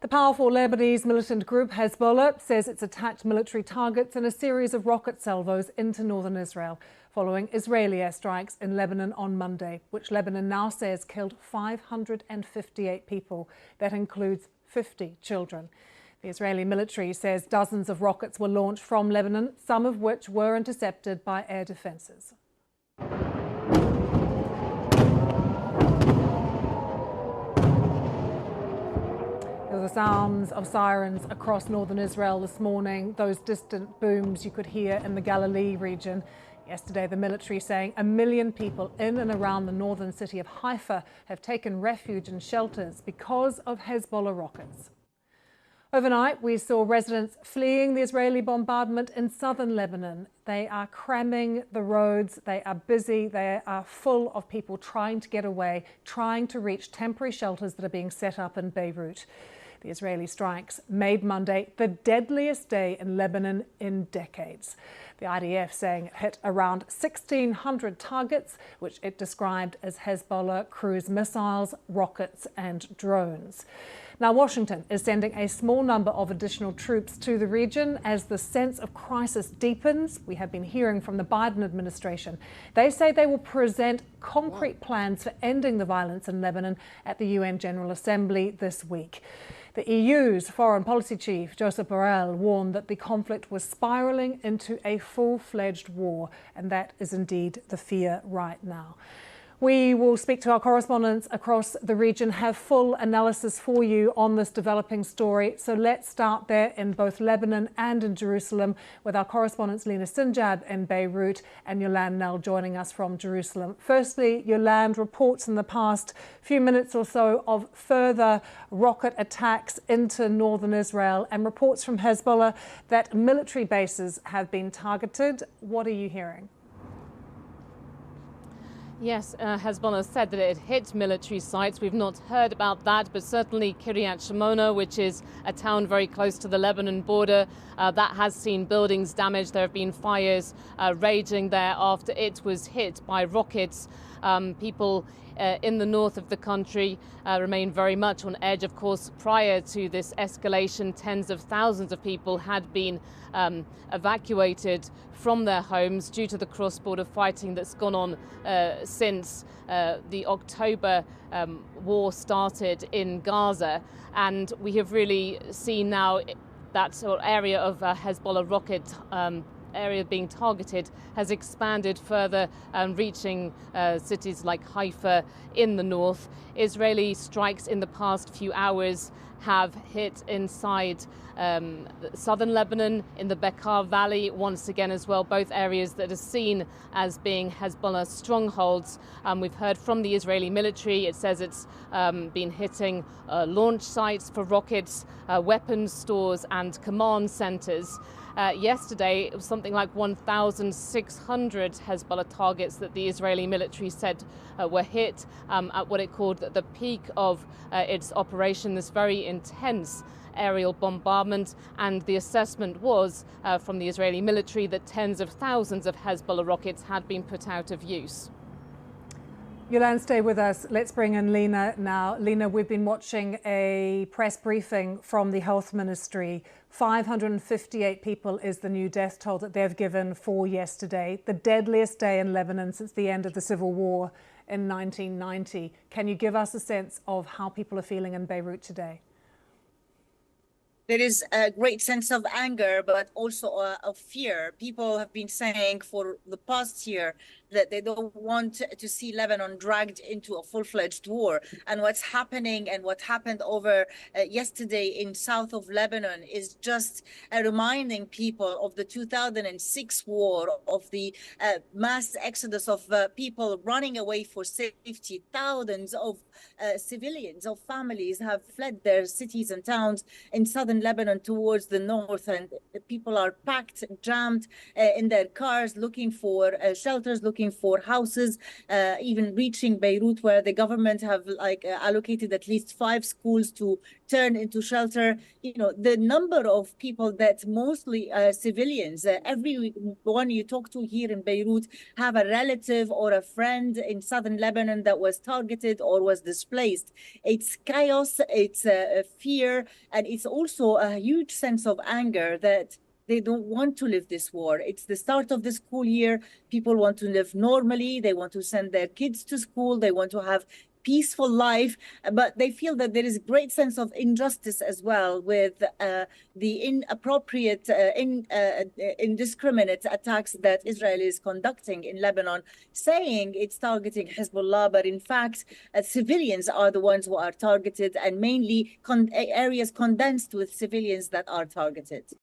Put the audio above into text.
The powerful Lebanese militant group Hezbollah says it's attacked military targets in a series of rocket salvos into northern Israel, following Israeli airstrikes in Lebanon on Monday, which Lebanon now says killed 558 people. That includes 50 children. The Israeli military says dozens of rockets were launched from Lebanon, some of which were intercepted by air defences. There were the sounds of sirens across northern Israel this morning, those distant booms you could hear in the Galilee region. Yesterday, the military saying 1 million people in and around the northern city of Haifa have taken refuge in shelters because of Hezbollah rockets. Overnight, we saw residents fleeing the Israeli bombardment in southern Lebanon. They are cramming the roads, they are busy, they are full of people trying to get away, trying to reach temporary shelters that are being set up in Beirut. The Israeli strikes made Monday the deadliest day in Lebanon in decades. The IDF saying it hit around 1,600 targets, which it described as Hezbollah cruise missiles, rockets and drones. Now, Washington is sending a small number of additional troops to the region as the sense of crisis deepens. We have been hearing from the Biden administration. They say they will present concrete plans for ending the violence in Lebanon at the UN General Assembly this week. The EU's foreign policy chief, Josep Borrell, warned that the conflict was spiralling into a full-fledged war, and that is indeed the fear right now. We will speak to our correspondents across the region, have full analysis for you on this developing story. So let's start there in both Lebanon and in Jerusalem with our correspondents Lina Sinjad in Beirut and Yolande Nell joining us from Jerusalem. Firstly, Yolande, reports in the past few minutes or so of further rocket attacks into northern Israel and reports from Hezbollah that military bases have been targeted. What are you hearing? Yes, Hezbollah said that it hit military sites. We've not heard about that, but certainly Kiryat Shimona, which is a town very close to the Lebanon border, that has seen buildings damaged. There have been fires raging there after it was hit by rockets. People in the north of the country remain very much on edge. Of course, prior to this escalation, tens of thousands of people had been evacuated from their homes due to the cross-border fighting that's gone on since the October war started in Gaza. And we have really seen now that sort of area of Hezbollah rocket area being targeted has expanded further and reaching cities like Haifa in the north. Israeli strikes in the past few hours have hit inside southern Lebanon, in the Bekaa Valley once again as well, both areas that are seen as being Hezbollah strongholds. We've heard from the Israeli military. It says it's been hitting launch sites for rockets, weapons stores and command centers. Yesterday, it was something like 1,600 Hezbollah targets that the Israeli military said were hit at what it called the peak of its operation, this very intense aerial bombardment. And the assessment was from the Israeli military that tens of thousands of Hezbollah rockets had been put out of use. Yolande, stay with us. Let's bring in Lina now. Lina, we've been watching a press briefing from the Health Ministry. 558 people is the new death toll that they've given for yesterday, the deadliest day in Lebanon since the end of the civil war in 1990. Can you give us a sense of how people are feeling in Beirut today? There is a great sense of anger, but also of fear. People have been saying for the past year that they don't want to see Lebanon dragged into a full-fledged war. And what's happening and what happened over yesterday in south of Lebanon is just reminding people of the 2006 war, of the mass exodus of people running away for safety. Thousands of civilians, of families have fled their cities and towns in southern Lebanon towards the north, and people are packed, jammed in their cars, looking for shelters, looking looking for houses, even reaching Beirut, where the government have allocated at least 5 schools to turn into shelter. You know, the number of people that mostly civilians, everyone you talk to here in Beirut have a relative or a friend in southern Lebanon that was targeted or was displaced. It's chaos, it's fear, and it's also a huge sense of anger that they don't want to live this war. It's the start of the school year. People want to live normally. They want to send their kids to school. They want to have peaceful life, but they feel that there is a great sense of injustice as well with the inappropriate, indiscriminate attacks that Israel is conducting in Lebanon, saying it's targeting Hezbollah, but in fact, civilians are the ones who are targeted, and mainly areas condensed with civilians that are targeted.